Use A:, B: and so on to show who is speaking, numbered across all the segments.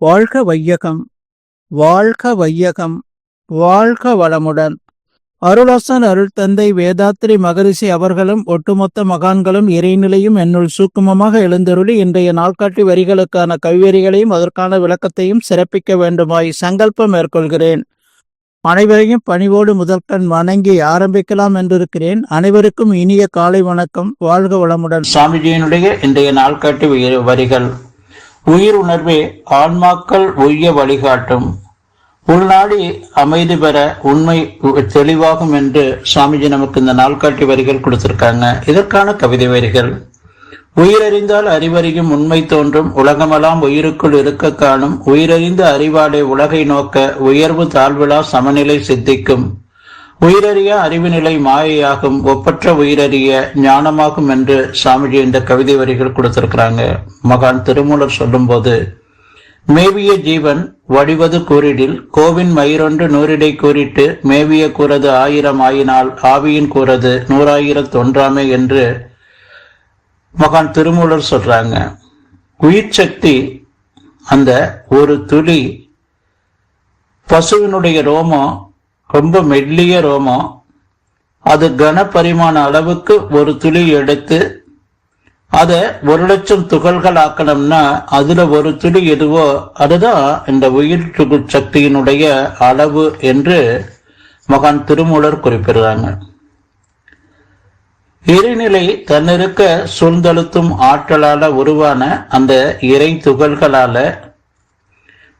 A: வாழ்க வையகம், வாழ்க வையகம், வாழ்க வளமுடன். அருளாசன் அருள் தந்தை வேதாத்ரி மகரிஷி அவர்களும் ஒட்டுமொத்த மகான்களும் இறைநிலையும் என்னுள் சூக்குமமாக எழுந்தருளி இன்றைய நாள்காட்டி வரிகளுக்கான கவிவரிகளையும் அதற்கான விளக்கத்தையும் சிறப்பிக்க வேண்டுமாய் சங்கல்பம் மேற்கொள்கிறேன். அனைவரையும் பணிவோடு முதற்கண் வணங்கி ஆரம்பிக்கலாம் என்றிருக்கிறேன். அனைவருக்கும் இனிய காலை வணக்கம். வாழ்க வளமுடன்.
B: சாமிஜியினுடைய இன்றைய நாள்காட்டி வரிகள். உயிர் உணர்வே ஆன்மாக்கள் உய்ய வழிகாட்டும், உள்நாடி அமைதி பெற உண்மை தெளிவாகும் என்று சாமிஜி நமக்கு இந்த நாள்காட்டி வரிகள் கொடுத்திருக்காங்க. இதற்கான கவிதை வரிகள். உயிரறிந்தால் அறிவறியும் உண்மை தோன்றும், உலகமெல்லாம் உயிருக்குள் இருக்க காணும், உயிரறிந்த அறிவாடே உலகை நோக்க உயர்வு தாழ்விழா சமநிலை சித்திக்கும், உயிரறிய அறிவு நிலை மாயையாகும், ஒப்பற்ற உயிரறிய ஞானமாகும் என்று சாமிஜி இந்த கவிதை வரிகள் கொடுத்திருக்கிறாங்க. மகான் திருமூலர் சொல்லும் போது, மேவிய ஜீவன் வடிவது கூறிடில் கோவின் மயிரொன்று நூறிடை கூறிட்டு மேவிய கூறது 1000 ஆயினால் ஆவியின் கூறது 100,000 என்று மகான் திருமூலர் சொல்றாங்க. உயிர் சக்தி அந்த ஒரு துளி பசுவினுடைய ரோமம் ரொம்ப மெல்லிய ரோமம், அது கன பரிமாண அளவுக்கு ஒரு துளி எடுத்து அதை 1,00,000 துகள்கள் ஆக்கணும்னா அதுல ஒரு துளி எதுவோ அதுதான் இந்த உயிர் சக்தியினுடைய அளவு என்று மகான் திருமூலர் குறிப்பிடுறாங்க. இறைநிலை தன்னிருக்க சூழ்ந்தழுத்தும் ஆற்றலால உருவான அந்த இறை துகள்களால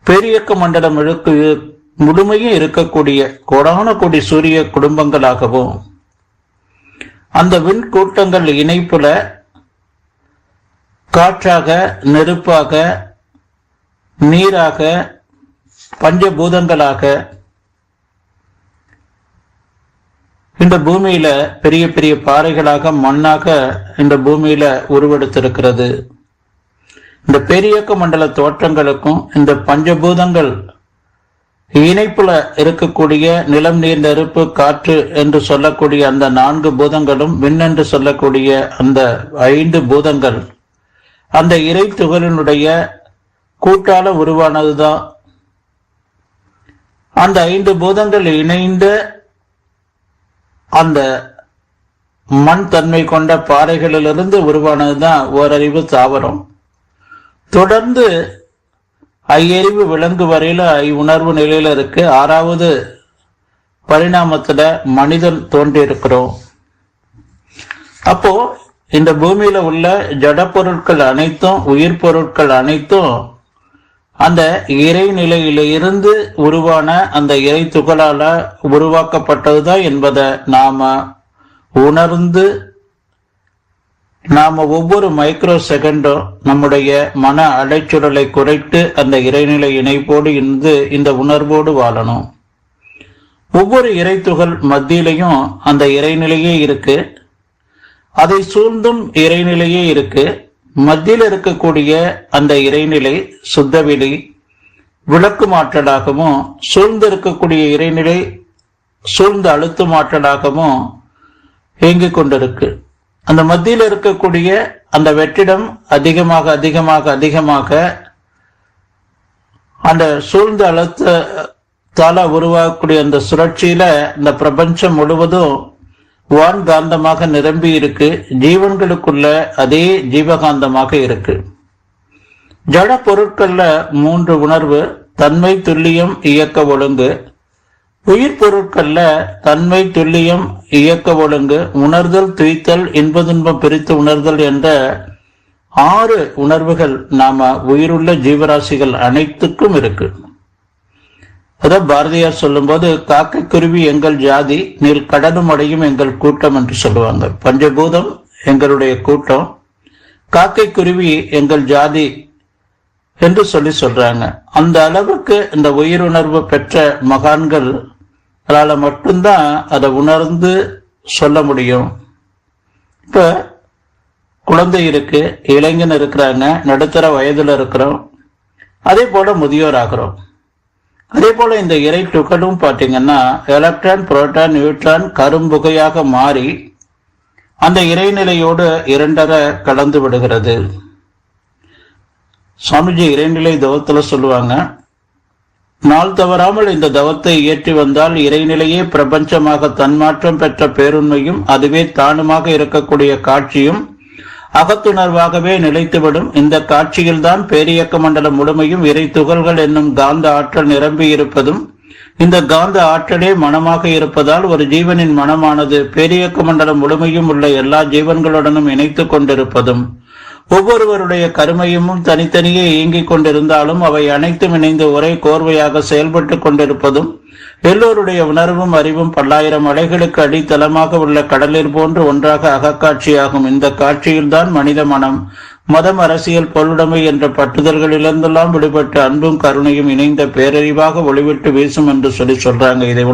B: பெரியக்க மண்டலம் முழுமையும் இருக்கக்கூடிய கோடான கோடி சூரிய குடும்பங்களாகவும் அந்த விண் கூட்டங்கள் இணைப்புல காற்றாக, நெருப்பாக, நீராக, பஞ்சபூதங்களாக இந்த பூமியில பெரிய பெரிய பாறைகளாக மண்ணாக இந்த பூமியில உருவெடுத்திருக்கிறது. இந்த பெரியக்க மண்டல தோற்றங்களுக்கும் இந்த பஞ்சபூதங்கள் இணைப்புல இருக்கக்கூடிய நிலம், நீர், நெருப்பு, காற்று என்று சொல்லக்கூடிய அந்த 4 பூதங்களும், விண் என்று சொல்லக்கூடிய அந்த 5 பூதங்கள் அந்த இறை துகளினுடைய கூட்டால உருவானதுதான். அந்த 5 பூதங்கள் இணைந்த அந்த மண் தன்மை கொண்ட பாறைகளிலிருந்து உருவானதுதான் ஓரறிவு தாவரம். தொடர்ந்து ஐயறிவு விலங்கு வரையில உணர்வு நிலையில இருக்கு. 6வது பரிணாமத்துல மனிதன் தோன்றி இருக்கிறோம். அப்போ இந்த பூமியில உள்ள ஜட பொருட்கள் அனைத்தும், உயிர் பொருட்கள் அனைத்தும் அந்த இறை நிலையில இருந்து உருவான அந்த இறை துகளால உருவாக்கப்பட்டதுதான் என்பதை நாம உணர்ந்து நாம ஒவ்வொரு மைக்ரோ செகண்டும் நம்முடைய மன அலைச்சுடலை குறைத்து அந்த இறைநிலை இணைப்போடு இருந்து இந்த உணர்வோடு வாழணும். ஒவ்வொரு இறை துகள் மத்தியிலையும் அந்த இறைநிலையே இருக்கு, அதை சூழ்ந்தும் இறைநிலையே இருக்கு. மத்தியில் இருக்கக்கூடிய அந்த இறைநிலை சுத்தவெளி விளக்கு மாற்றலாகவும், சூழ்ந்து இருக்கக்கூடிய இறைநிலை சூழ்ந்து அழுத்து மாற்றலாகவும் இயங்கிக் கொண்டிருக்கு. அந்த மத்தியில் இருக்கக்கூடிய அந்த வெற்றிடம் அதிகமாக அதிகமாக அதிகமாக அந்த சூழ்ந்த அழுத்தத்தால உருவாகக்கூடிய அந்த சுழற்சியில இந்த பிரபஞ்சம் முழுவதும் வான் காந்தமாக நிரம்பி இருக்கு. ஜீவன்களுக்குள்ள அதே ஜீவகாந்தமாக இருக்கு. ஜட பொருட்கள்ல 3 உணர்வு: தன்மை, துல்லியம், இயக்க ஒழுங்கு. உயிர் பொருட்கள்ல தன்மை, துல்லியம், இயக்க ஒழுங்கு, உணர்தல், துய்த்தல், இன்ப துன்பம் பிரித்து உணர்தல் என்ற 6 உணர்வுகள் நாம உயிருள்ள ஜீவராசிகள் அனைத்துக்கும் இருக்கு. அதான் பாரதியார் சொல்லும் போது, காக்கை குருவி எங்கள் ஜாதி, நீர் கடலும் அடையும் எங்கள் கூட்டம் என்று சொல்லுவாங்க. பஞ்சபூதம் எங்களுடைய கூட்டம், காக்கை குருவி எங்கள் ஜாதி என்று சொல்றாங்க. அந்த அளவுக்கு இந்த உயிருணர்வு பெற்ற மகான்கள் மட்டும்தான் அதை உணர்ந்து சொல்ல முடியும். இப்ப குழந்தை இருக்கு, இளைஞன் இருக்கிறாங்க, நடுத்தர வயதுல இருக்கிறோம், அதே போல முதியோர் ஆகிறோம். அதே போல இந்த இறை துகளும் பாத்தீங்கன்னா எலக்ட்ரான், புரோட்டான், நியூட்ரான் கரும்புகையாக மாறி அந்த இறைநிலையோடு 2 கலந்து விடுகிறது. சுவாமிஜி இறைநிலை தவத்துல சொல்லுவாங்க, நாள் தவறாமல் இந்த தவத்தை இயற்றி வந்தால் இறைநிலையே பிரபஞ்சமாக தன்மாற்றம் பெற்ற பேருண்மையும் அதுவே தானுமாக இருக்கக்கூடிய காட்சியும் அகத்துணர்வாகவே நிலைத்துவிடும். இந்த காட்சியில்தான் பேரியக்க மண்டலம் முழுமையும் இறை துகள்கள் என்னும் காந்த ஆற்றல் நிரம்பி இருப்பதும், இந்த காந்த ஆற்றலே மனமாக இருப்பதால் ஒரு ஜீவனின் மனமானது பேரியக்க மண்டலம் முழுமையும் உள்ள எல்லா ஜீவன்களுடனும் இணைத்து கொண்டிருப்பதும், ஒவ்வொருவருடைய கருமையும் தனித்தனியே இயங்கிக் கொண்டிருந்தாலும் அவை அனைத்தும் இணைந்து ஒரே கோர்வையாக செயல்பட்டு கொண்டிருப்பதும், எல்லோருடைய உணர்வும் அறிவும் பல்லாயிரம் அலைகளுக்கு அடித்தளமாக உள்ள கடலில் போன்று ஒன்றாக அகக்காட்சியாகும். இந்த காட்சியில்தான் மனித மனம் மதம், அரசியல், பொருளுடைமை என்ற பட்டுதல்களிலிருந்தெல்லாம் விடுபட்டு அன்பும் கருணையும் இணைந்த பேரறிவாக ஒளிவிட்டு வீசும் என்று சொல்றாங்க. இதை